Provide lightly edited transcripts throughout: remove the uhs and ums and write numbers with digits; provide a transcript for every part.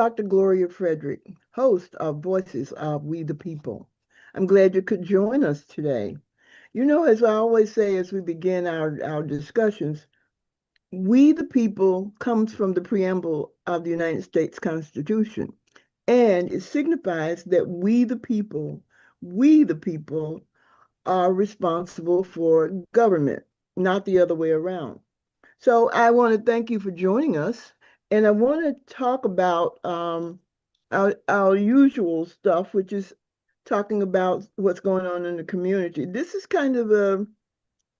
Dr. Gloria Frederick, host of Voices of We the People. I'm glad you could join us today. You know, as I always say as we begin our discussions, we the people comes from the preamble of the United States Constitution, and it signifies that we the people are responsible for government, not the other way around. So I want to thank you for joining us, and I want to talk about our usual stuff, which is talking about what's going on in the community. This is kind of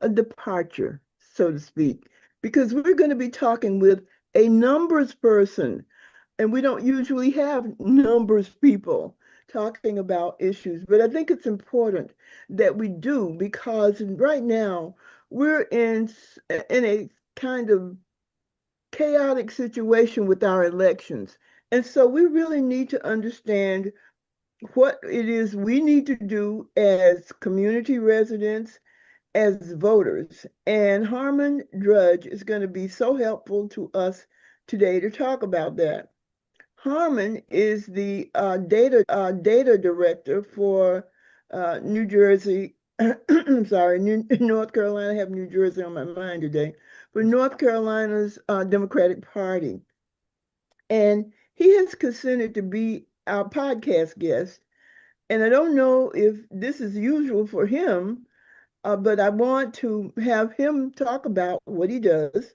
a departure, so to speak, because we're going to be talking with a numbers person, and we don't usually have numbers people talking about issues, but I think it's important that we do because right now we're in a kind of chaotic situation with our elections. And so we really need to understand what it is we need to do as community residents, as voters. And Harman Drudge is going to be so helpful to us today to talk about that. Harman is the data director for New Jersey. I'm sorry, North Carolina. I have New Jersey on my mind today. For North Carolina's Democratic Party, and he has consented to be our podcast guest. And I don't know if this is usual for him, but I want to have him talk about what he does,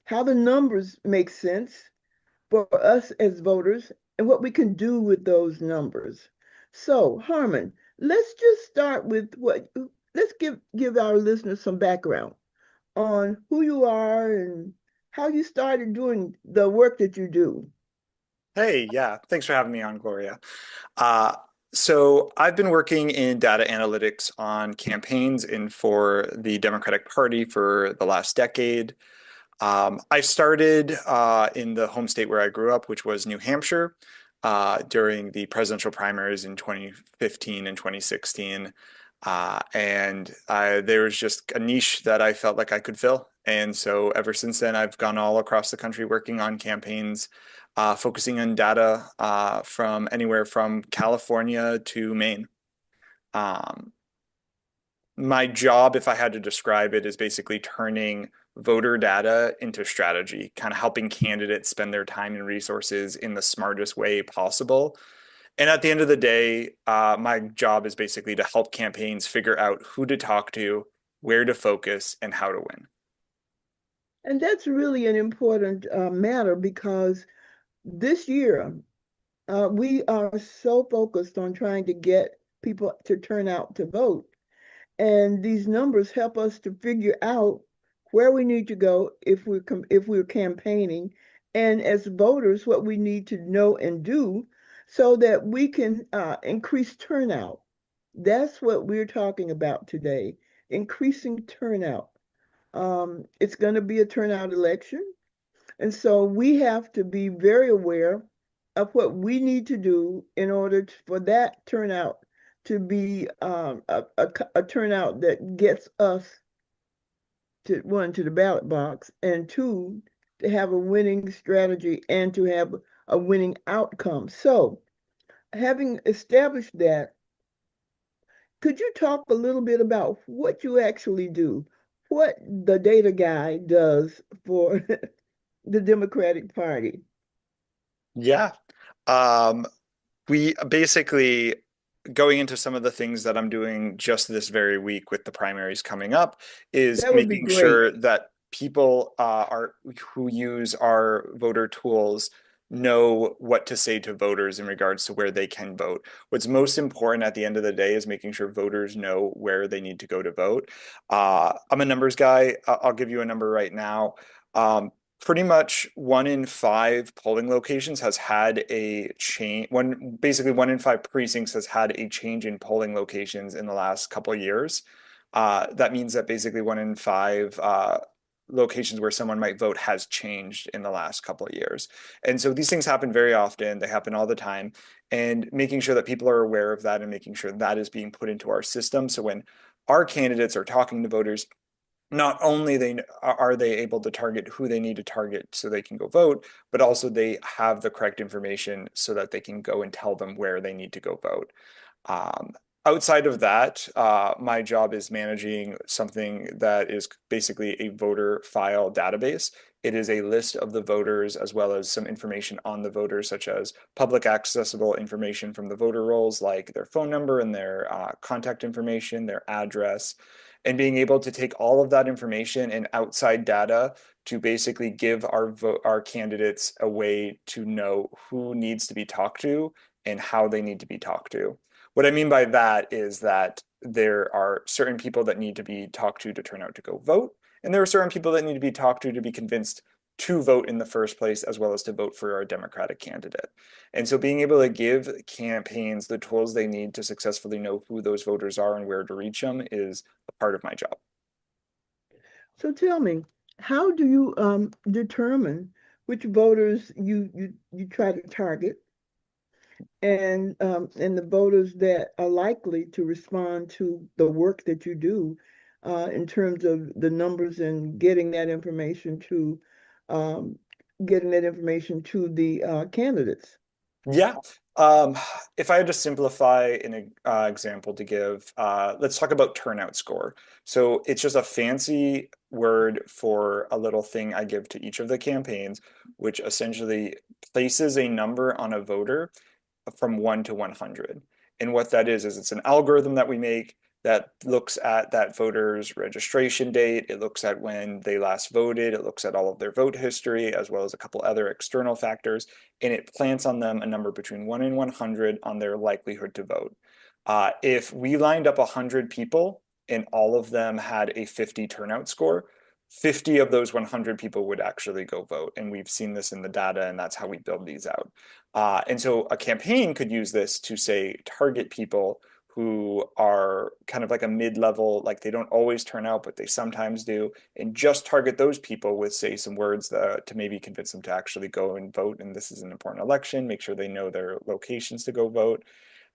how the numbers make sense for us as voters, and what we can do with those numbers. So, Harman, let's just start with let's give our listeners some background on who you are and how you started doing the work that you do. Hey, yeah, thanks for having me on, Gloria. Uh, so I've been working in data analytics on campaigns and for the Democratic Party for the last decade. I started in the home state where I grew up, which was New Hampshire, during the presidential primaries in 2015 and 2016. There was just a niche that I felt like I could fill. And so ever since then, I've gone all across the country working on campaigns, focusing on data from anywhere from California to Maine. Um, my job, if I had to describe it, is basically turning voter data into strategy, kind of helping candidates spend their time and resources in the smartest way possible. And at the end of the day, my job is basically to help campaigns figure out who to talk to, where to focus, and how to win. And that's really an important matter because this year we are so focused on trying to get people to turn out to vote. And these numbers help us to figure out where we need to go if we're campaigning, and as voters, what we need to know and do so that we can increase turnout. That's what we're talking about today, increasing turnout. It's going to be a turnout election, and so we have to be very aware of what we need to do in order for that turnout to be a turnout that gets us to one to the ballot box, and two to have a winning strategy and to have a winning outcome. So, having established that, could you talk a little bit about what you actually do, what the data guy does for the Democratic Party? Yeah. Um, we basically going into some of the things that I'm doing just this very week with the primaries coming up is That would be making great. sure that people are who use our voter tools know what to say to voters in regards to where they can vote. What's most important at the end of the day is making sure voters know where they need to go to vote. I'm a numbers guy. I'll give you a number right now. Pretty much 1 in 5 polling locations has had a change. Basically 1 in 5 precincts has had a change in polling locations in the last couple of years. That means that basically 1 in 5 locations where someone might vote has changed in the last couple of years. And so these things happen very often. They happen all the time. And making sure that people are aware of that and making sure that is being put into our system. So when our candidates are talking to voters, not only are they able to target who they need to target so they can go vote, but also they have the correct information so that they can go and tell them where they need to go vote. Um, Outside of that, my job is managing something that is basically a voter file database. It is a list of the voters as well as some information on the voters, such as public accessible information from the voter rolls, like their phone number and their contact information, their address, and being able to take all of that information and outside data to basically give our candidates a way to know who needs to be talked to and how they need to be talked to. What I mean by that is that there are certain people that need to be talked to turn out to go vote, and there are certain people that need to be talked to be convinced to vote in the first place, as well as to vote for our Democratic candidate. And so being able to give campaigns the tools they need to successfully know who those voters are and where to reach them is a part of my job. So tell me, how do you determine which voters you try to target and the voters that are likely to respond to the work that you do in terms of the numbers and um, getting that information to the candidates? Yeah. Um, if I had to simplify an example to give, let's talk about turnout score. So it's just a fancy word for a little thing I give to each of the campaigns, which essentially places a number on a voter from 1 to 100. And what that is it's an algorithm that we make that looks at that voter's registration date. It looks at when they last voted. It looks at all of their vote history, as well as a couple other external factors. And it plants on them a number between 1 and 100 on their likelihood to vote. If we lined up 100 people and all of them had a 50 turnout score, 50 of those 100 people would actually go vote. And we've seen this in the data, and that's how we build these out. And so a campaign could use this to say target people who are kind of like a mid-level, like they don't always turn out, but they sometimes do, and just target those people with, say, some words to maybe convince them to actually go and vote. And this is an important election, make sure they know their locations to go vote.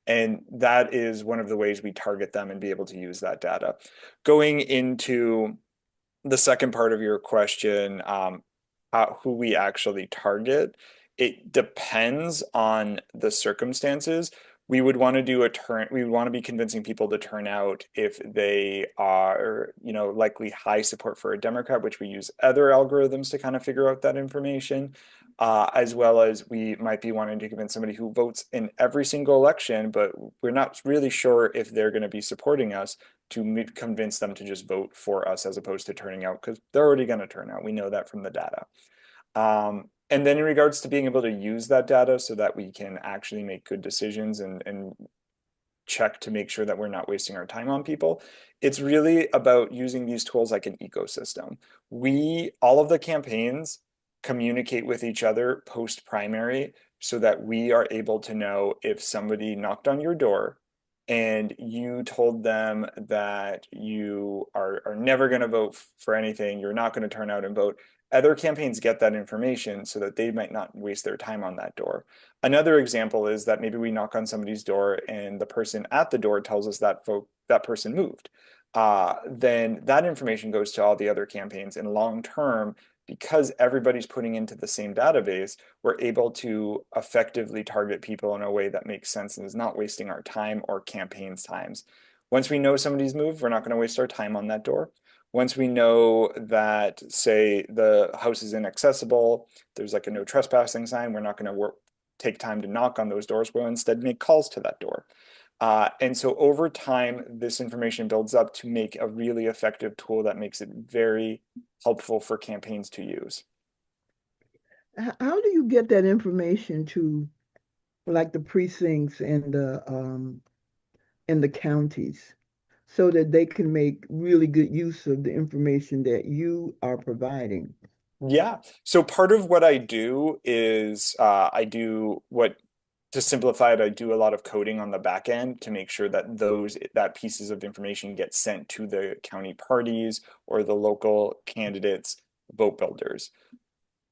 And that is one of the ways we target them and be able to use that data. Going into the second part of your question, who we actually target, it depends on the circumstances. We would want to do we would want to be convincing people to turn out if they are, likely high support for a Democrat, which we use other algorithms to kind of figure out that information. As well as we might be wanting to convince somebody who votes in every single election, but we're not really sure if they're going to be supporting us to convince them to just vote for us as opposed to turning out because they're already going to turn out. We know that from the data. And then in regards to being able to use that data so that we can actually make good decisions and check to make sure that we're not wasting our time on people, it's really about using these tools like an ecosystem. All of the campaigns communicate with each other post primary so that we are able to know if somebody knocked on your door and you told them that you are never going to vote for anything, you're not going to turn out and vote. Other campaigns get that information so that they might not waste their time on that door. Another example is that maybe we knock on somebody's door and the person at the door tells us that person moved. Then that information goes to all the other campaigns. And long term, because everybody's putting into the same database, we're able to effectively target people in a way that makes sense and is not wasting our time or campaigns' times. Once we know somebody's moved, we're not going to waste our time on that door. Once we know that, say, the house is inaccessible, there's like a no trespassing sign, we're not going to take time to knock on those doors. We'll instead make calls to that door. And so over time, this information builds up to make a really effective tool that makes it very helpful for campaigns to use. How do you get that information to like the precincts and the counties so that they can make really good use of the information that you are providing? Yeah. So part of what I do is to simplify it, I do a lot of coding on the back end to make sure that that pieces of information get sent to the county parties or the local candidates, vote builders.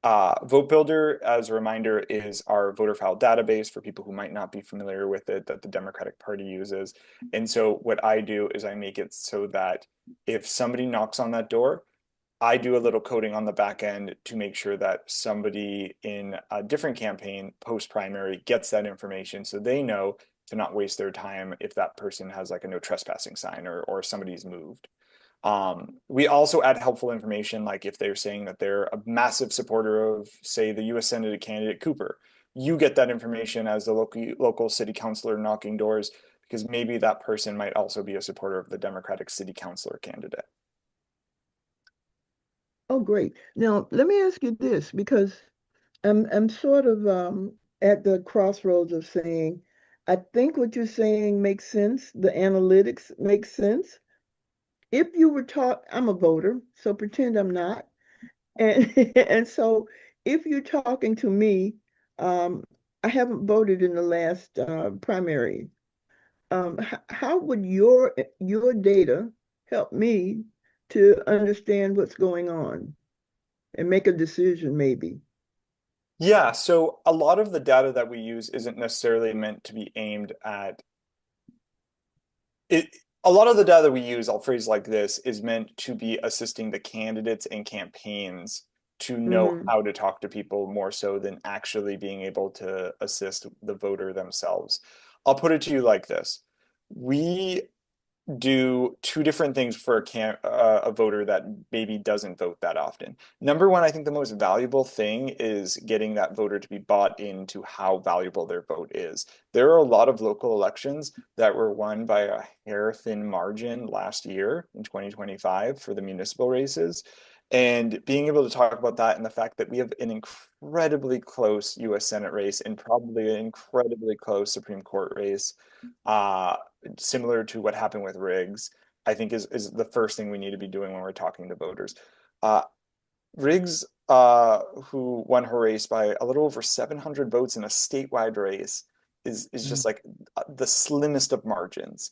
Votebuilder, as a reminder, is our voter file database for people who might not be familiar with it that the Democratic Party uses. And so what I do is I make it so that if somebody knocks on that door, I do a little coding on the back end to make sure that somebody in a different campaign post primary gets that information so they know to not waste their time if that person has like a no trespassing sign or somebody's moved. We also add helpful information, like if they're saying that they're a massive supporter of, say, the U.S. Senate candidate Cooper, you get that information as the local city councilor knocking doors, because maybe that person might also be a supporter of the Democratic city councilor candidate. Oh, great. Now, let me ask you this because I'm sort of at the crossroads of saying, I think what you're saying makes sense. The analytics make sense. If you were taught, I'm a voter, so pretend I'm not. And and so if you're talking to me, um, I haven't voted in the last primary. How would your data help me to understand what's going on and make a decision, maybe? Yeah, so a lot of the data that we use isn't necessarily meant to be aimed at it. A lot of the data that we use, I'll phrase like this, is meant to be assisting the candidates and campaigns to know Hmm. how to talk to people more so than actually being able to assist the voter themselves. I'll put it to you like this. We do two different things for a voter that maybe doesn't vote that often. Number one, I think the most valuable thing is getting that voter to be bought into how valuable their vote is. There are a lot of local elections that were won by a hair thin margin last year in 2025 for the municipal races. And being able to talk about that and the fact that we have an incredibly close US Senate race and probably an incredibly close Supreme Court race, uh, similar to what happened with Riggs, I think is the first thing we need to be doing when we're talking to voters. Uh, Riggs, who won her race by a little over 700 votes in a statewide race, is just like the slimmest of margins.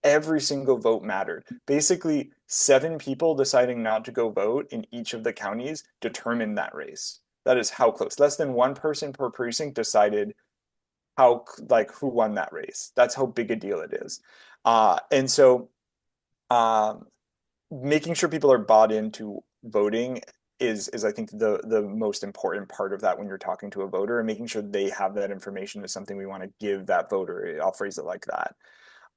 Every single vote mattered. Basically, seven people deciding not to go vote in each of the counties determined that race. That is how close. Less than one person per precinct decided how like who won that race. That's how big a deal it is. And so um, making sure people are bought into voting is I think the most important part of that when you're talking to a voter, and making sure they have that information is something we want to give that voter. I'll phrase it like that.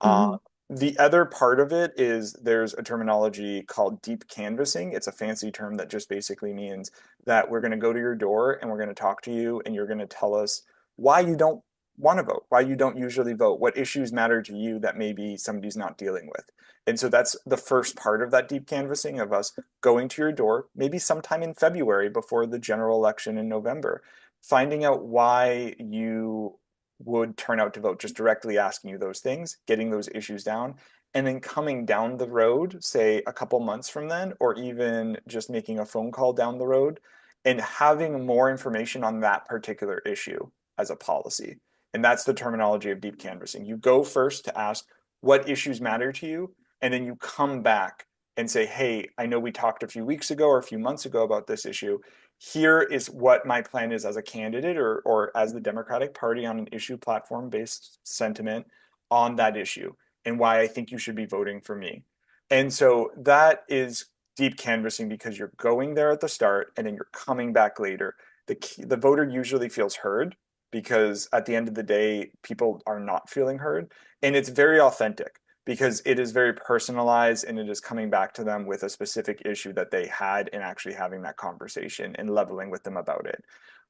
Uh, Hmm. the other part of it is there's a terminology called deep canvassing. It's a fancy term that just basically means that we're going to go to your door and we're going to talk to you and you're going to tell us why you don't want to vote, why you don't usually vote, what issues matter to you that maybe somebody's not dealing with. And so that's the first part of that deep canvassing of us going to your door, maybe sometime in February before the general election in November, finding out why you would turn out to vote, just directly asking you those things, getting those issues down, and then coming down the road, say a couple months from then, or even just making a phone call down the road and having more information on that particular issue as a policy. And that's the terminology of deep canvassing. You go first to ask what issues matter to you, and then you come back and say, hey, I know we talked a few weeks ago or a few months ago about this issue. Here is what my plan is as a candidate or as the Democratic Party on an issue platform based sentiment on that issue and why I think you should be voting for me. And so that is deep canvassing because you're going there at the start and then you're coming back later. The voter usually feels heard because at the end of the day, people are not feeling heard. And it's very authentic because it is very personalized and it is coming back to them with a specific issue that they had and actually having that conversation and leveling with them about it.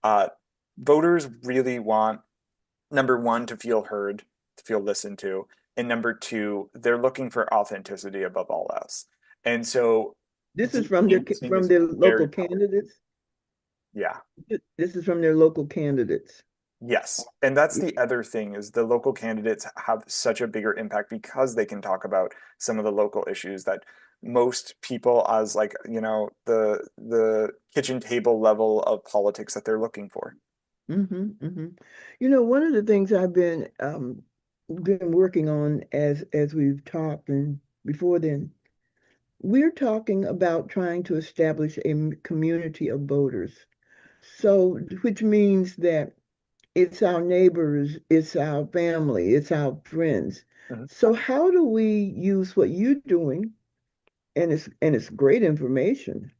Uh, Voters really want number one to feel heard, to feel listened to, and number two, they're looking for authenticity above all else. And so This is deep from canvassing from is their local very powerful. candidates. Yeah. This is from their local candidates. Yes. And that's the other thing is the local candidates have such a bigger impact because they can talk about some of the local issues that most people as like, the kitchen table level of politics that they're looking for. Hmm. Hmm. One of the things I've been working on as we've talked and before then, we're talking about trying to establish a community of voters. So, which means that it's our neighbors, it's our family, it's our friends. Mhm. So how do we use what you're doing, and it's great information.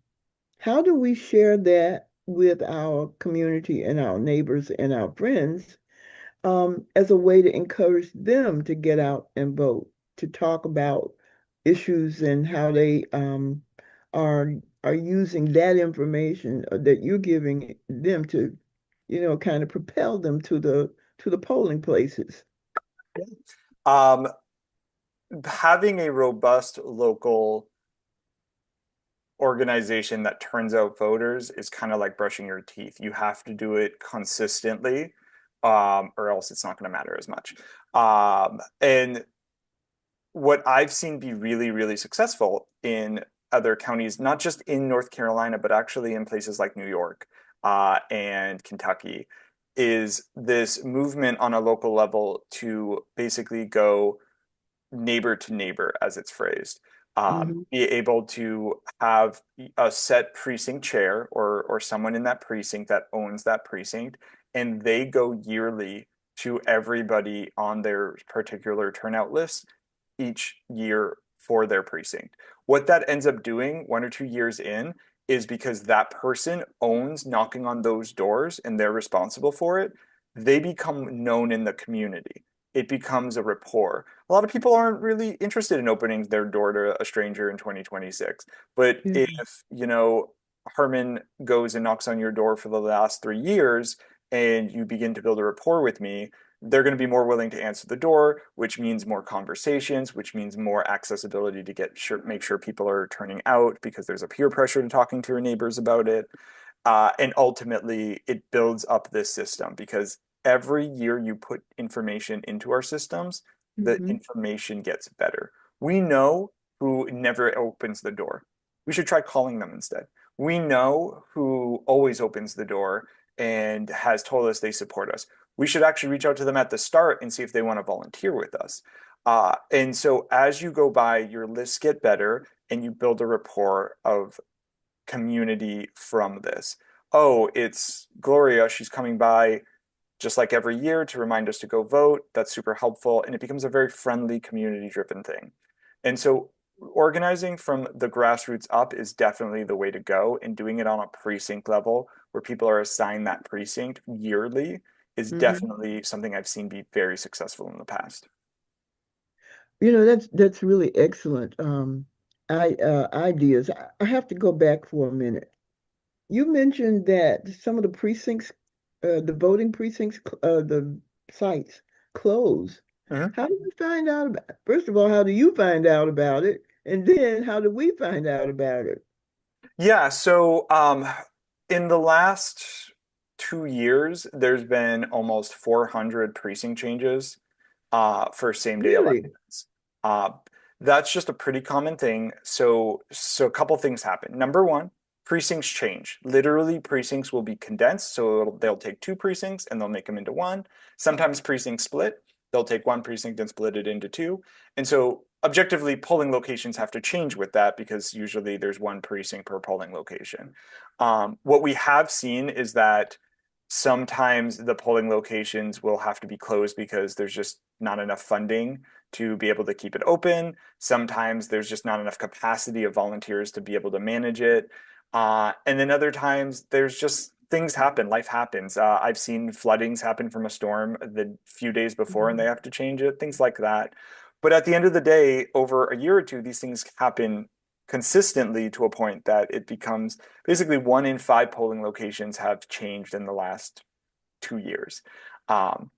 How do we share that with our community and our neighbors and our friends as a way to encourage them to get out and vote, to talk about issues and how they are are using that information that you're giving them to, kind of propel them to the polling places. Um, Having a robust local organization that turns out voters is kind of like brushing your teeth. You have to do it consistently, or else it's not going to matter as much. And what I've seen be really, really successful in other counties, not just in North Carolina, but actually in places like New York, and Kentucky, is this movement on a local level to basically go neighbor to neighbor, as it's phrased. Hmm. Be able to have a set precinct chair or someone in that precinct that owns that precinct, and they go yearly to everybody on their particular turnout list each year for their precinct. What that ends up doing 1 or 2 years in is because that person owns knocking on those doors and they're responsible for it, they become known in the community. It becomes a rapport. A lot of people aren't really interested in opening their door to a stranger in 2026. But Yeah. if, Harman goes and knocks on your door for the last 3 years and you begin to build a rapport with me, they're going to be more willing to answer the door, which means more conversations, which means more accessibility to make sure people are turning out because there's a peer pressure to talking to your neighbors about it. And ultimately, it builds up this system because every year you put information into our systems, the Hmm. information gets better. We know who never opens the door. We should try calling them instead. We know who always opens the door and has told us they support us. We should actually reach out to them at the start and see if they want to volunteer with us. And so as you go by, your lists get better and you build a rapport of community from this. Oh, it's Gloria. She's coming by just like every year to remind us to go vote. That's super helpful. And it becomes a very friendly, community driven thing. And so organizing from the grassroots up is definitely the way to go. And doing it on a precinct level where people are assigned that precinct yearly is Hmm. definitely something I've seen be very successful in the past. That's really excellent ideas. I have to go back for a minute. You mentioned that some of the precincts, the voting precincts, the sites close. Mhm. How do we find out about it? First of all, how do you find out about it? And then how do we find out about it? Yeah, so in the last 2 years, there's been almost 400 precinct changes for same-day Really? elections. Uh, that's just a pretty common thing. So a couple things happen. Number one, precincts change. Literally, precincts will be condensed, so they'll take two precincts and they'll make them into one. Sometimes precincts split. They'll take one precinct and split it into two. And so objectively, polling locations have to change with that because usually there's one precinct per polling location. What we have seen is that sometimes the polling locations will have to be closed because there's just not enough funding to be able to keep it open. Sometimes there's just not enough capacity of volunteers to be able to manage it. And then other times there's just things happen, life happens. I've seen floodings happen from a storm the few days before and they Mhm. have to change it, things like that. But at the end of the day, over a year or two, these things happen consistently to a point that it becomes basically 1 in 5 polling locations have changed in the last 2 years. Um,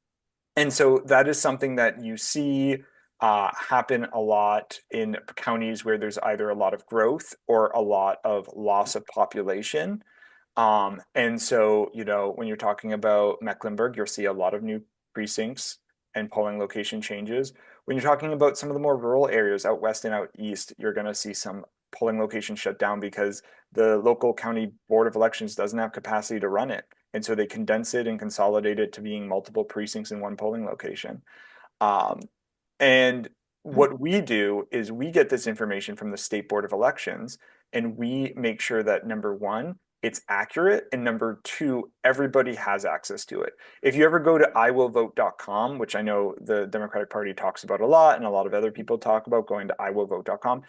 and so that is something that you see happen a lot in counties where there's either a lot of growth or a lot of loss of population. And so, when you're talking about Mecklenburg, you'll see a lot of new precincts and polling location changes. When you're talking about some of the more rural areas out west and out east, you're going to see some polling locations shut down because the local county board of elections doesn't have capacity to run it. And so they condense it and consolidate it to being multiple precincts in one polling location. Um, and what we do is we get this information from the State Board of Elections, and we make sure that number one, it's accurate, and number two, everybody has access to it. If you ever go to iwillvote.com, which I know the Democratic Party talks about a lot, and a lot of other people talk about going to iwillvote.com,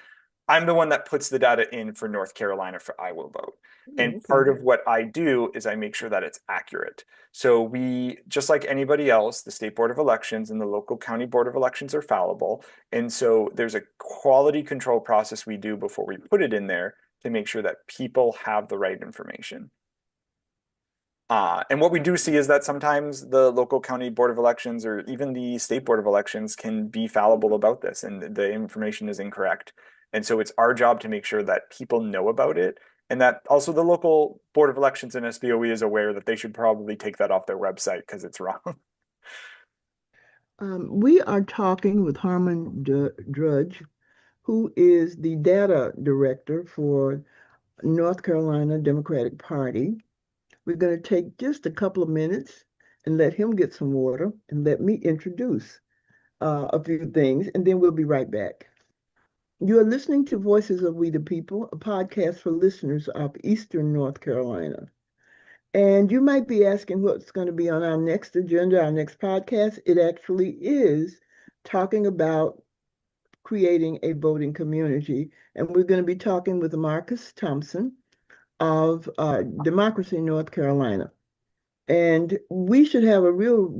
I'm the one that puts the data in for North Carolina for I Will Vote. And Oh, part okay. of what I do is I make sure that it's accurate. So we, just like anybody else, the State Board of Elections and the local county board of elections are fallible. And so there's a quality control process we do before we put it in there to make sure that people have the right information. And what we do see is that sometimes the local county board of elections or even the state board of elections can be fallible about this and the information is incorrect. And so it's our job to make sure that people know about it and that also the local board of elections and SBOE is aware that they should probably take that off their website because it's wrong. We are talking with Harman Drudge, who is the data director for North Carolina Democratic Party. We're going to take just a couple of minutes and let him get some water and let me introduce a few things, and then we'll be right back. You are listening to Voices of We the People, a podcast for listeners of Eastern North Carolina. And you might be asking what's going to be on our next agenda, our next podcast. It actually is talking about creating a voting community. And we're going to be talking with Marcus Thompson of Democracy North Carolina. And we should have a real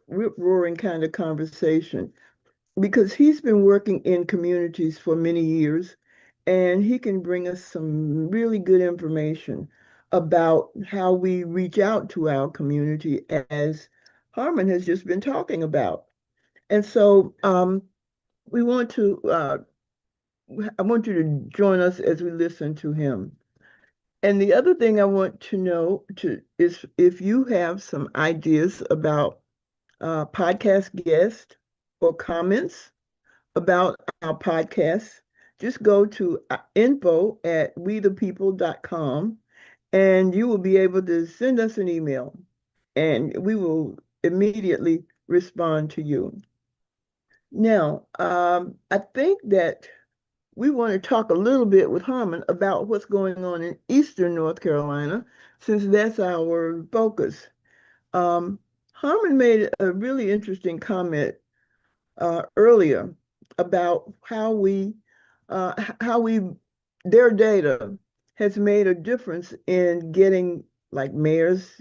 rip roaring kind of conversation because he's been working in communities for many years and he can bring us some really good information about how we reach out to our community as Harmon has just been talking about. And so we want to, I want you to join us as we listen to him. And the other thing I want to know is if you have some ideas about podcast guests or comments about our podcast, just go to info@wethepeople.com and you will be able to send us an email and we will immediately respond to you. Now, I think that we want to talk a little bit with Harmon about what's going on in Eastern North Carolina, since that's our focus. Um, Harmon made a really interesting comment earlier about how we their data has made a difference in getting like mayors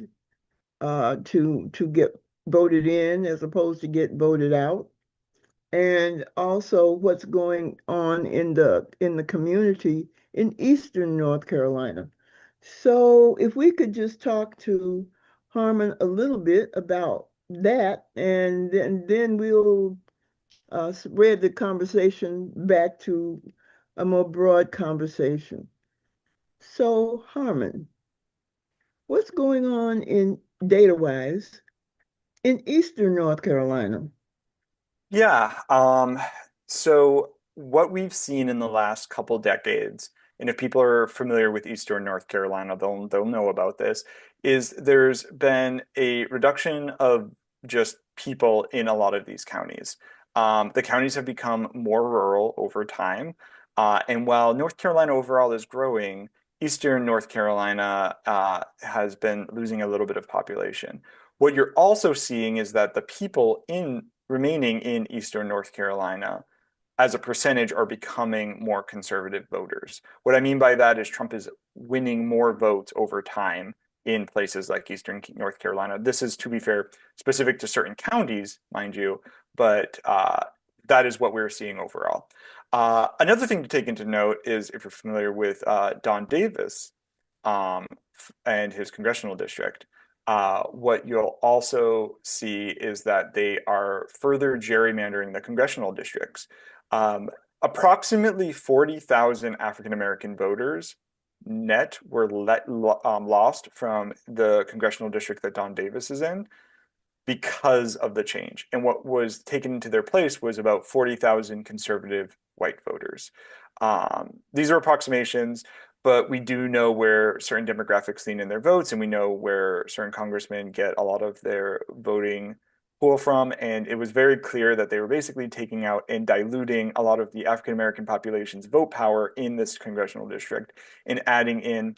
to get voted in as opposed to get voted out, and also what's going on in the community in Eastern North Carolina. So if we could just talk to Harmon a little bit about that, and then we'll spread the conversation back to a more broad conversation. So, Harmon, what's going on in data-wise in Eastern North Carolina? Yeah. So what we've seen in the last couple decades, and if people are familiar with Eastern North Carolina, they'll know about this, is there's been a reduction of just people in a lot of these counties. The counties have become more rural over time. And while North Carolina overall is growing, Eastern North Carolina has been losing a little bit of population. What you're also seeing is that the people in remaining in Eastern North Carolina as a percentage are becoming more conservative voters. What I mean by that is Trump is winning more votes over time in places like Eastern North Carolina. This is, to be fair, specific to certain counties, mind you, but that is what we're seeing overall. Another thing to take into note is if you're familiar with Don Davis um, and his congressional district, what you'll also see is that they are further gerrymandering the congressional districts. Um, Approximately 40,000 African American voters net were lost from the congressional district that Don Davis is in because of the change. And what was taken into their place was about 40,000 conservative white voters. These are approximations, but we do know where certain demographics lean in their votes, and we know where certain congressmen get a lot of their voting pool from. And it was very clear that they were basically taking out and diluting a lot of the African American population's vote power in this congressional district and adding in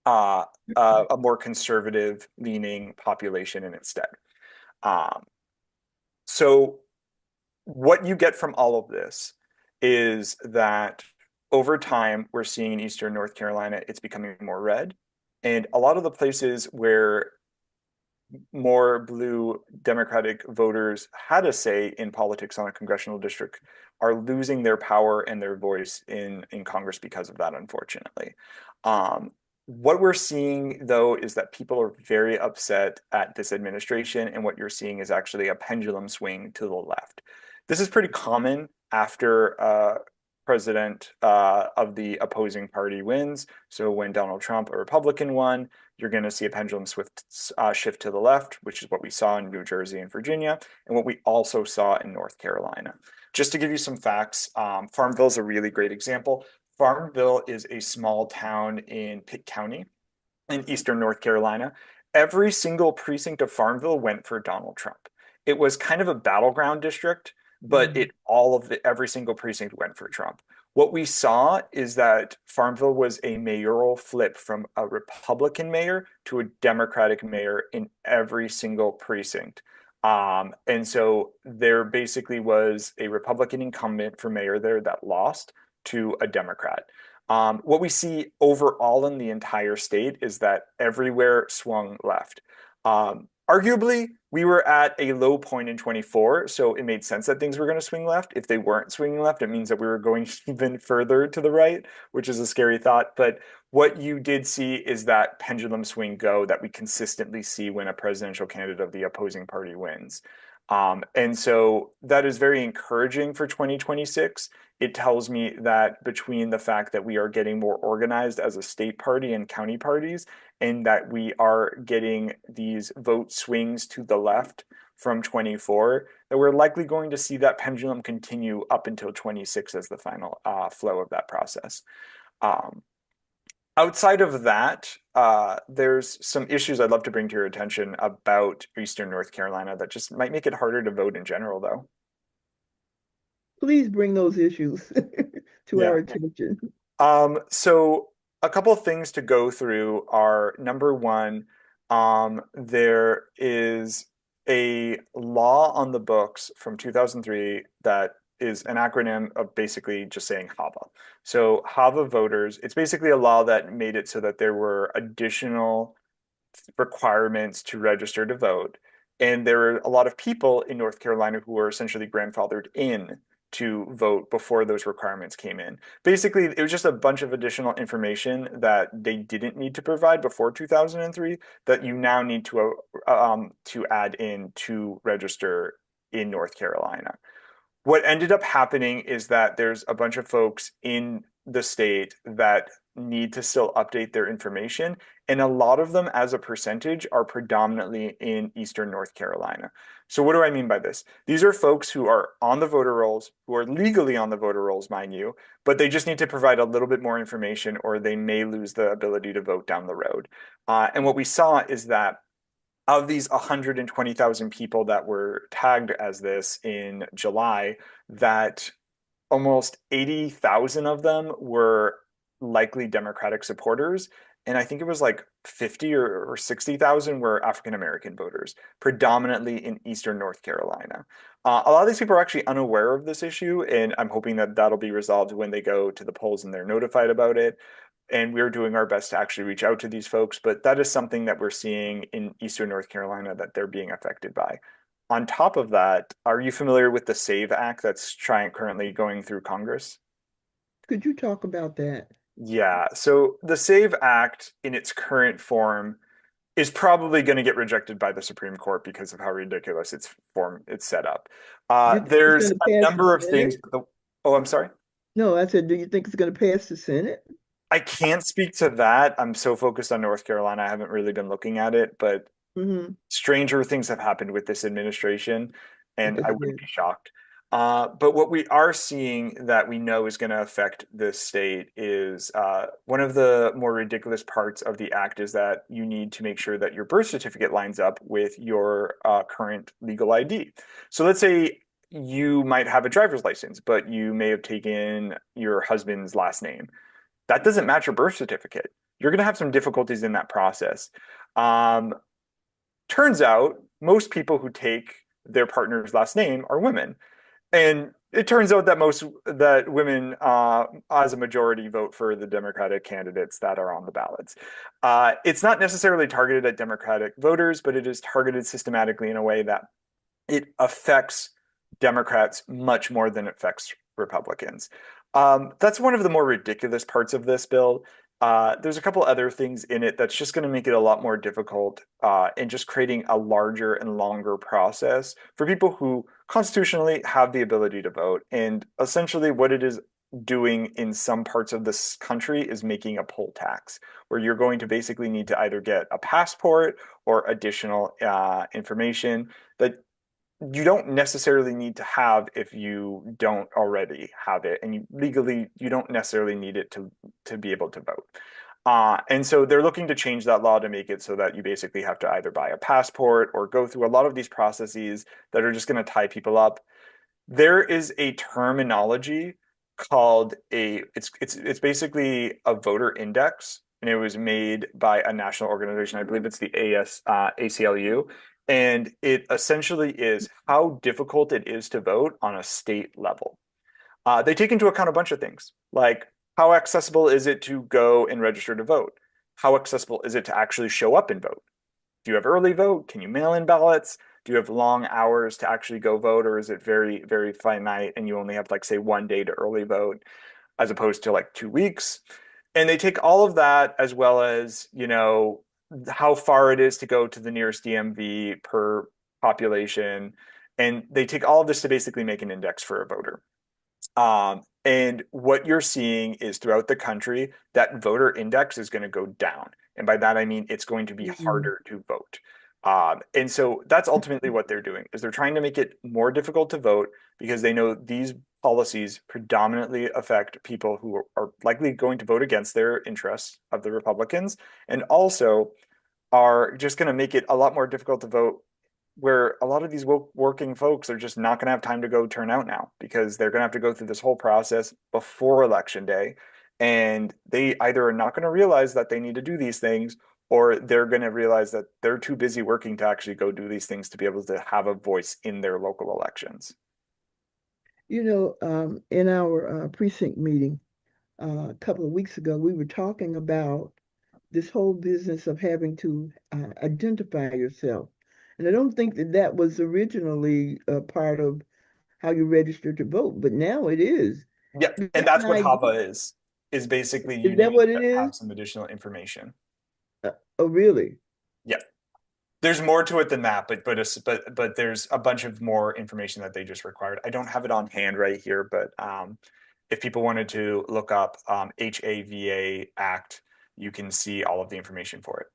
uh, a more conservative leaning population in its stead. Um, so what you get from all of this is that over time, we're seeing in Eastern North Carolina, it's becoming more red. And a lot of the places where more blue Democratic voters had a say in politics on a congressional district are losing their power and their voice in Congress because of that, unfortunately. Um, what we're seeing, though, is that people are very upset at this administration, and what you're seeing is actually a pendulum swing to the left. This is pretty common after a president of the opposing party wins. So when Donald Trump, a Republican, won, you're going to see a pendulum shift to the left, which is what we saw in New Jersey and Virginia, and what we also saw in North Carolina. Just to give you some facts, Farmville is a really great example. Farmville is a small town in Pitt County in Eastern North Carolina. Every single precinct of Farmville went for Donald Trump. It was kind of a battleground district, but Mm. it all of the every single precinct went for Trump. What we saw is that Farmville was a mayoral flip from a Republican mayor to a Democratic mayor in every single precinct. And so there basically was a Republican incumbent for mayor there that lost to a Democrat. What we see overall in the entire state is that everywhere swung left. Arguably, we were at a low point in 24, so it made sense that things were going to swing left. If they weren't swinging left, it means that we were going even further to the right, which is a scary thought. But what you did see is that pendulum swing go that we consistently see when a presidential candidate of the opposing party wins. And so that is very encouraging for 2026. It tells me that between the fact that we are getting more organized as a state party and county parties, and that we are getting these vote swings to the left from 24, that we're likely going to see that pendulum continue up until 26 as the final flow of that process. Um, Outside of that, there's some issues I'd love to bring to your attention about Eastern North Carolina that just might make it harder to vote in general, though. Please bring those issues to Yeah. our attention. So a couple of things to go through are number one, there is a law on the books from 2003 that is an acronym of basically just saying HAVA. So HAVA voters, it's basically a law that made it so that there were additional requirements to register to vote. And there were a lot of people in North Carolina who were essentially grandfathered in to vote before those requirements came in. Basically, it was just a bunch of additional information that they didn't need to provide before 2003 that you now need to add in to register in North Carolina. What ended up happening is that there's a bunch of folks in the state that need to still update their information. And a lot of them, as a percentage, are predominantly in Eastern North Carolina. So, what do I mean by this? These are folks who are on the voter rolls, who are legally on the voter rolls, mind you, but they just need to provide a little bit more information or they may lose the ability to vote down the road. And what we saw is that of these 120,000 people that were tagged as this in July, that almost 80,000 of them were likely Democratic supporters. And I think it was like 50 or 60,000 were African American voters, predominantly in Eastern North Carolina. A lot of these people are actually unaware of this issue, and I'm hoping that that'll be resolved when they go to the polls and they're notified about it. And we're doing our best to actually reach out to these folks, but that is something that we're seeing in Eastern North Carolina that they're being affected by. On top of that, are you familiar with the SAVE Act that's currently going through Congress? Could you talk about that? Yeah, so the SAVE Act in its current form is probably going to get rejected by the Supreme Court because of how ridiculous it's set up. Do you think it's There's going to a pass the number of things. Senate? Oh, I'm sorry. No, I said, do you think it's going to pass the Senate? I can't speak to that. I'm so focused on North Carolina, I haven't really been looking at it, but Hmm. stranger things have happened with this administration, and Yes, I it wouldn't is. be shocked. But what we are seeing that we know is going to affect this state is one of the more ridiculous parts of the act is that you need to make sure that your birth certificate lines up with your current legal ID. So let's say you might have a driver's license, but you may have taken your husband's last name. That doesn't match your birth certificate. you're going to have some difficulties in that process. Um, Turns out most people who take their partner's last name are women. And it turns out that most that women, as a majority, vote for the Democratic candidates that are on the ballots. It's not necessarily targeted at Democratic voters, but it is targeted systematically in a way that it affects Democrats much more than it affects Republicans. That's one of the more ridiculous parts of this bill. There's a couple other things in it that's just going to make it a lot more difficult and just creating a larger and longer process for people who constitutionally have the ability to vote. And essentially, what it is doing in some parts of this country is making a poll tax, where you're going to basically need to either get a passport or additional information that you don't necessarily need to have if you don't already have it, and legally you don't necessarily need it to be able to vote. And so they're looking to change that law to make it so that you basically have to either buy a passport or go through a lot of these processes that are just going to tie people up. There is a terminology called it's basically a voter index, and it was made by a national organization. I believe it's the ACLU, and it essentially is how difficult it is to vote on a state level. They take into account a bunch of things, like how accessible is it to go and register to vote? How accessible is it to actually show up and vote? Do you have early vote? Can you mail in ballots? Do you have long hours to actually go vote, or is it very, very finite and you only have, like, say, 1 day to early vote as opposed to like 2 weeks? And they take all of that as well as, how far it is to go to the nearest DMV per population. And they take all of this to basically make an index for a voter. And what you're seeing is throughout the country, that voter index is going to go down. And by that, I mean it's going to be Mhm. harder to vote. And so that's ultimately what they're doing is they're trying to make it more difficult to vote because they know these policies predominantly affect people who are likely going to vote against their interests of the Republicans, and also are just going to make it a lot more difficult to vote, where a lot of these working folks are just not going to have time to go turn out now because they're going to have to go through this whole process before election day. And they either are not going to realize that they need to do these things, or they're going to realize that they're too busy working to actually go do these things to be able to have a voice in their local elections. In our precinct meeting a couple of weeks ago, we were talking about this whole business of having to identify yourself. And I don't think that that was originally a part of how you register to vote, but now it is. Yeah, and Get an that's what ID. HAVA is basically you Is that needing what to it have is? some additional information. Oh, really? Yeah. There's more to it than that, but there's a bunch of more information that they just required. I don't have it on hand right here, but if people wanted to look up HAVA Act, you can see all of the information for it.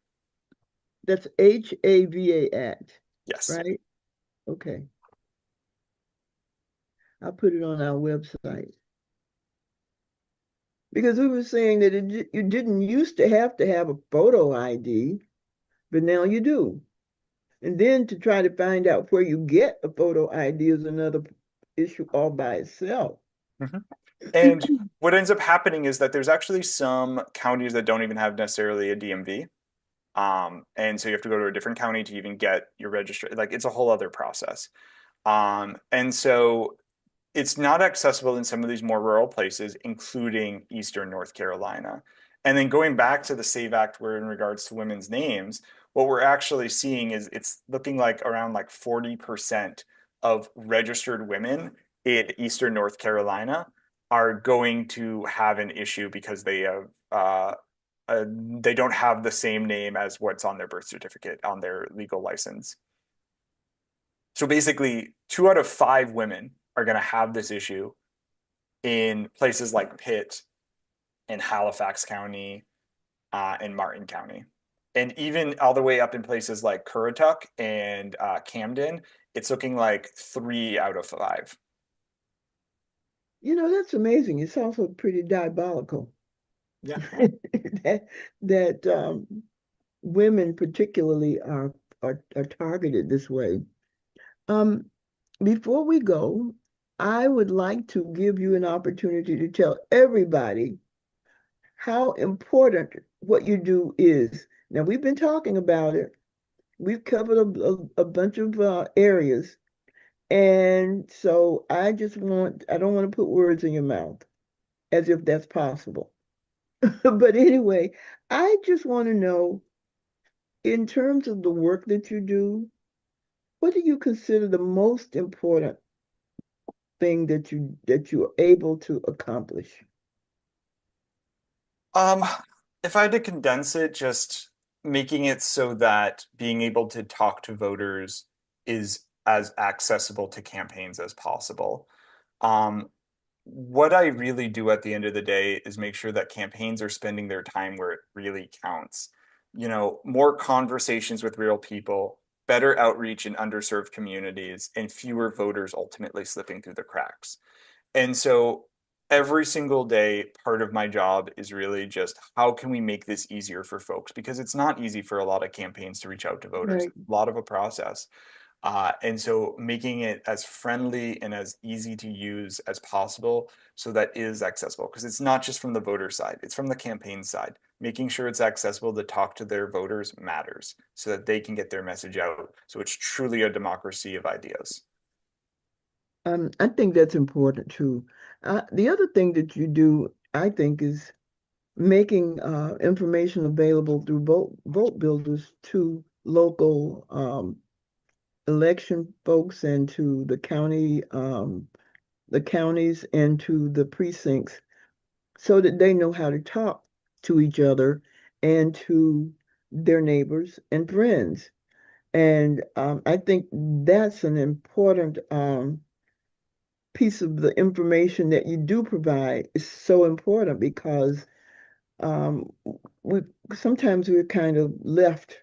That's HAVA Act, Yes. right? Okay. I'll put it on our website. Because we were saying that you didn't used to have a photo ID, but now you do. And then to try to find out where you get a photo ID is another issue all by itself. Mhm. And what ends up happening is that there's actually some counties that don't even have necessarily a DMV. And so you have to go to a different county to even get your registration. Like it's a whole other process. And so it's not accessible in some of these more rural places, including Eastern North Carolina. And then going back to the SAVE Act, where in regards to women's names, what we're actually seeing is it's looking like around like 40% of registered women in Eastern North Carolina are going to have an issue because they don't have the same name as what's on their birth certificate on their legal license. So basically, 2 out of 5 women are going to have this issue in places like Pitt and Halifax County and Martin County. And even all the way up in places like Currituck and Camden, it's looking like 3 out of 5. That's amazing. It's also pretty diabolical Yeah. that women particularly are targeted this way. Um, Before we go, I would like to give you an opportunity to tell everybody how important what you do is. Now, we've been talking about it. We've covered a bunch of areas. And so I don't want to put words in your mouth as if that's possible. But anyway, I just want to know, in terms of the work that you do, what do you consider the most important thing that you are able to accomplish? Um, if I had to condense it, just making it so that being able to talk to voters is as accessible to campaigns as possible. Um, what I really do at the end of the day is make sure that campaigns are spending their time where it really counts. More conversations with real people, better outreach in underserved communities, and fewer voters ultimately slipping through the cracks. And so every single day, part of my job is really just how can we make this easier for folks? Because it's not easy for a lot of campaigns to reach out to voters. Right. It's a lot of a process. And so making it as friendly and as easy to use as possible so that is accessible. Because it's not just from the voter side, it's from the campaign side. Making sure it's accessible to talk to their voters matters so that they can get their message out. So it's truly a democracy of ideas. I think that's important too. The other thing that you do, I think, is making information available through vote builders to local election folks and to the counties and to the precincts so that they know how to talk to each other and to their neighbors and friends. And I think that's an important piece of the information that you do provide is so important because um, we sometimes we're kind of left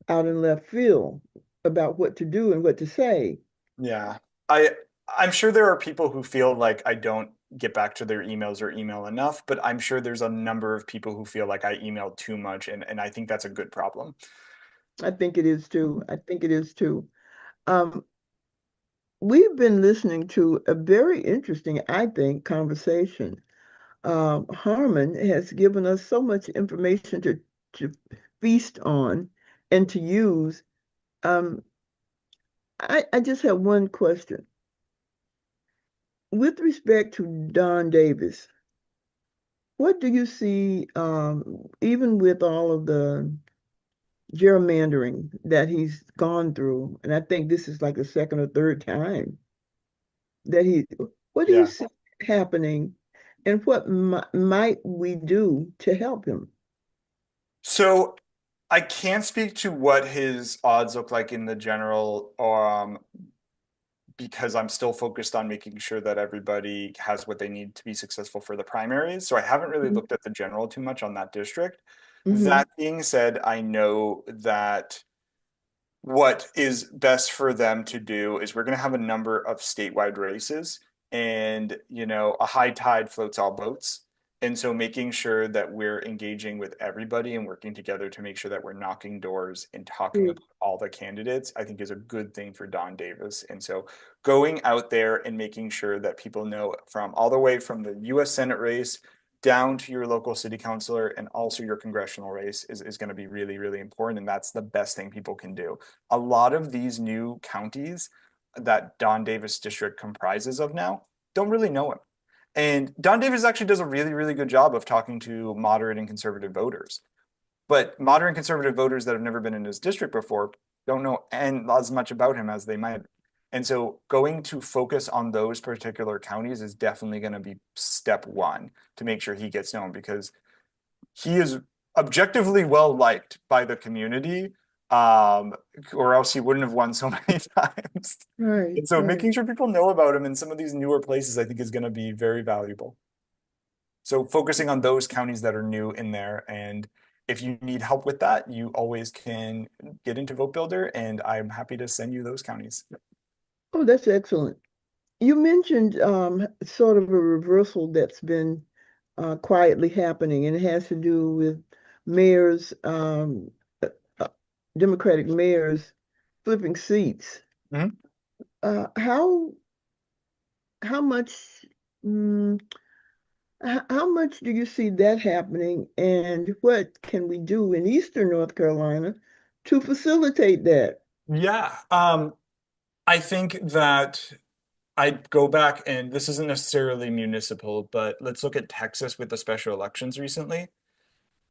out in left field about what to do and what to say. Yeah. I I'm sure there are people who feel like I don't get back to their emails or email enough, but I'm sure there's a number of people who feel like I email too much and I think that's a good problem. I think it is too. I think it is too. Um, we've been listening to a very interesting, I think, conversation. Harman has given us so much information to feast on and to use. Um, I just have one question. With respect to Don Davis, what do you see, even with all of the gerrymandering that he's gone through, and I think this is like the second or third time that what do you Yeah. see happening, and what might we do to help him? So I can't speak to what his odds look like in the general, because I'm still focused on making sure that everybody has what they need to be successful for the primaries. So I haven't really looked at the general too much on that district. Mm-hmm. That being said, I know that what is best for them to do is we're going to have a number of statewide races and a high tide floats all boats, and so making sure that we're engaging with everybody and working together to make sure that we're knocking doors and talking about all the candidates, I think is a good thing for Don Davis. And so going out there and making sure that people know from all the way from the US Senate race down to your local city councilor and also your congressional race is going to be really, really important. And that's the best thing people can do. A lot of these new counties that Don Davis district comprises of now don't really know him. And Don Davis actually does a really, really good job of talking to moderate and conservative voters. But moderate and conservative voters that have never been in his district before don't know and as much about him as they might. And so going to focus on those particular counties is definitely going to be step one to make sure he gets known because he is objectively well liked by the community, um, or else he wouldn't have won so many times. Right, And so right. making sure people know about him in some of these newer places, I think is going to be very valuable. So focusing on those counties that are new in there. And if you need help with that, you always can get into Votebuilder, and I'm happy to send you those counties. Oh, that's excellent. You mentioned sort of a reversal that's been quietly happening, and it has to do with mayors, uh, uh, Democratic mayors flipping seats. Mhm. Uh, how how much mm, How much do you see that happening, and what can we do in Eastern North Carolina to facilitate that? Yeah, I think that I'd go back, and this isn't necessarily municipal, but let's look at Texas with the special elections recently.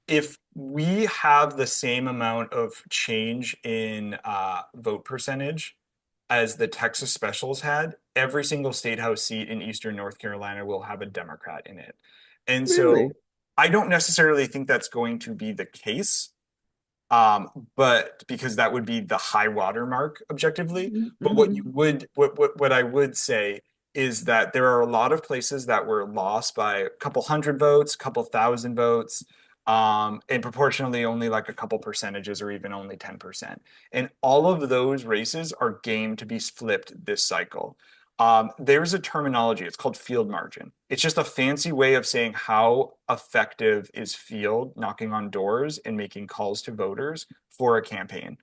If we have the same amount of change in vote percentage as the Texas specials had, every single state house seat in Eastern North Carolina will have a Democrat in it. And so Really? I don't necessarily think that's going to be the case. But because that would be the high water mark objectively. But Mm-hmm. what I would say is that there are a lot of places that were lost by a couple hundred votes, a couple thousand votes, and proportionally only like a couple percentages or even only 10%. And all of those races are game to be flipped this cycle. There's a terminology, it's called field margin. It's just a fancy way of saying how effective is field knocking on doors and making calls to voters for a campaign.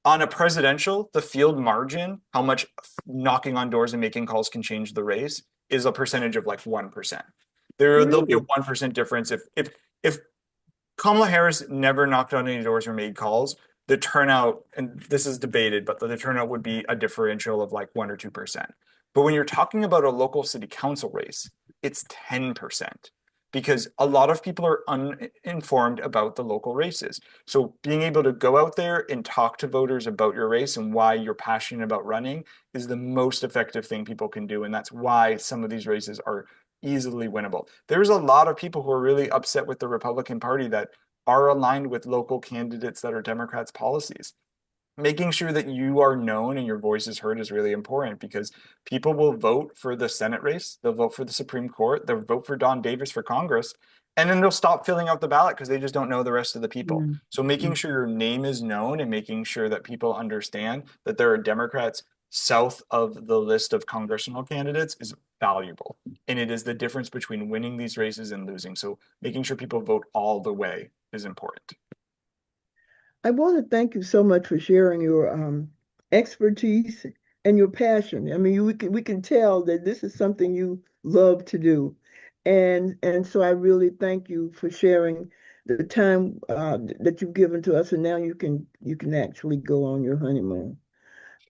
On a presidential, the field margin, how much knocking on doors and making calls can change the race, is a percentage of like 1%. There'll be a Really? 1% difference if Kamala Harris never knocked on any doors or made calls. The turnout, and this is debated, but the turnout would be a differential of like 1 or 2%. But when you're talking about a local city council race, it's 10% because a lot of people are uninformed about the local races. So being able to go out there and talk to voters about your race and why you're passionate about running is the most effective thing people can do. And that's why some of these races are easily winnable. There's a lot of people who are really upset with the Republican Party that are aligned with local candidates that are Democrats' policies. Making sure that you are known and your voice is heard is really important because people will vote for the Senate race, they'll vote for the Supreme Court, they'll vote for Don Davis for Congress, and then they'll stop filling out the ballot because they just don't know the rest of the people. So making Mm-hmm. sure your name is known and making sure that people understand that there are Democrats south of the list of congressional candidates is valuable. And it is the difference between winning these races and losing. So making sure people vote all the way is important. I want to thank you so much for sharing your expertise and your passion. I mean, we can tell that this is something you love to do, and so I really thank you for sharing the time that you've given to us, and now you can actually go on your honeymoon.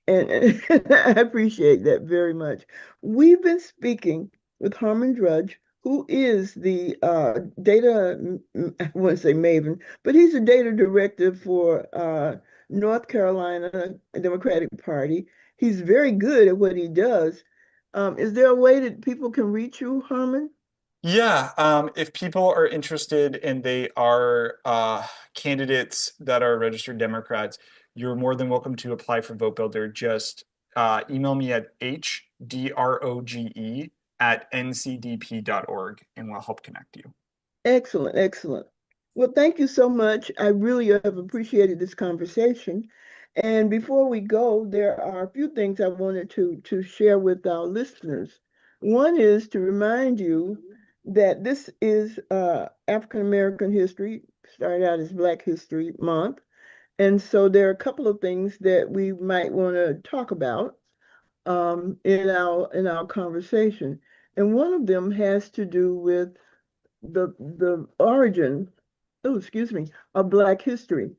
And I appreciate that very much. We've been speaking with Harman Drudge, who is the I wouldn't say maven, but he's the data director for North Carolina Democratic Party. He's very good at what he does. Is there a way that people can reach you, Harman? Yeah, if people are interested and they are candidates that are registered Democrats, you're more than welcome to apply for Votebuilder. Just email me at hdroge@ncdp.org and we'll help connect you. Excellent, excellent. Well, thank you so much. I really have appreciated this conversation. And before we go, there are a few things I wanted to share with our listeners. One is to remind you that this is African American history, started out as Black History Month. And so there are a couple of things that we might want to talk about in our conversation. And one of them has to do with the origin, oh, excuse me, of Black history.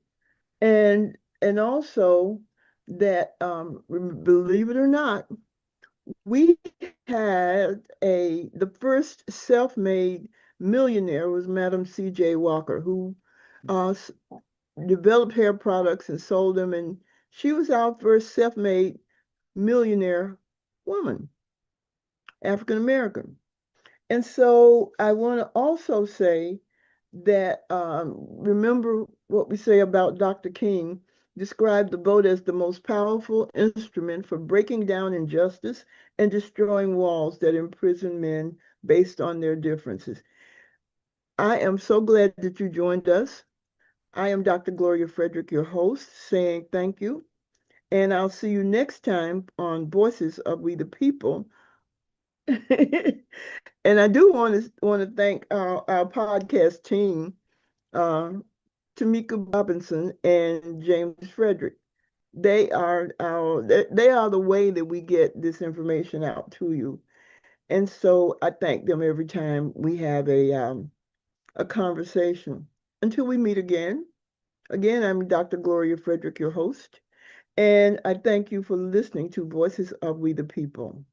And also that believe it or not, we had the first self-made millionaire was Madam C.J. Walker, who uh, s- developed hair products and sold them, and she was our first self-made millionaire woman, African American. And so I want to also say that remember what we say about Dr. King, described the vote as the most powerful instrument for breaking down injustice and destroying walls that imprison men based on their differences. I am so glad that you joined us. I am Dr. Gloria Frederick, your host, saying thank you. And I'll see you next time on Voices of We the People. And I do want to thank our podcast team, uh, Tamika Robinson and James Frederick. They are the way that we get this information out to you. And so I thank them every time we have a conversation. Until we meet again. Again, I'm Dr. Gloria Frederick, your host, and I thank you for listening to Voices of We the People.